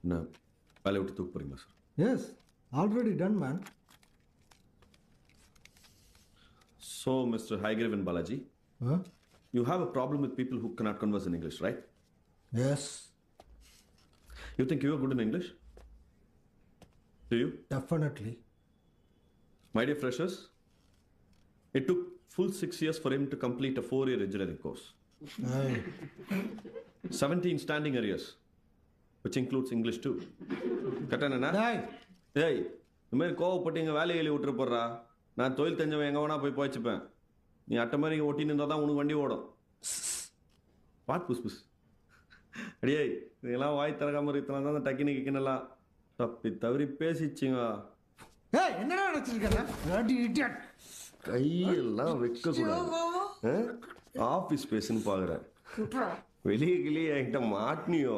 என்ன வேலையை விட்டு தூக்க போறீங்களா sir? Yes, already done, man. So, Mr. Haigraven Balaji, Huh? you have a problem with people who cannot converse in English, right? Yes, You think you are good in English? Do you? definitely. My dear freshers, it took full 6 years for him to complete a 4-year engineering course. Hey, 17 standing areas, which includes English too. கரெக்டானா? hey, ஏய், இந்த மாதிரி கோவப்பட்டு எங்கள் வேலையை எழுதி விட்டுரு போடுறா. நான் தொழில் தெரிஞ்சவன் எங்கே வேணா போய் போய்ச்சிப்பேன். நீ அட்டை மாதிரி இங்கே ஒட்டி நின்றா தான் உனக்கு வண்டி ஓடும். வாட் புஸ் புஸ் அடியே, இதெல்லாம் வாய் திறக்காம இருக்கிறதுனால தான் அந்த டக்கினு கிக்கினெல்லாம் தப்பி தவறி பேசிச்சிங்க. hey, என்னடா நினைச்சிருக்கா? Bloody idiot. கையெல்லாம் வைக்கக்கூடாது. ஆஃபீஸ் பேசுன்னு பார்க்குறேன். வெளியே கிளியே என்கிட்ட மாட்டினியோ?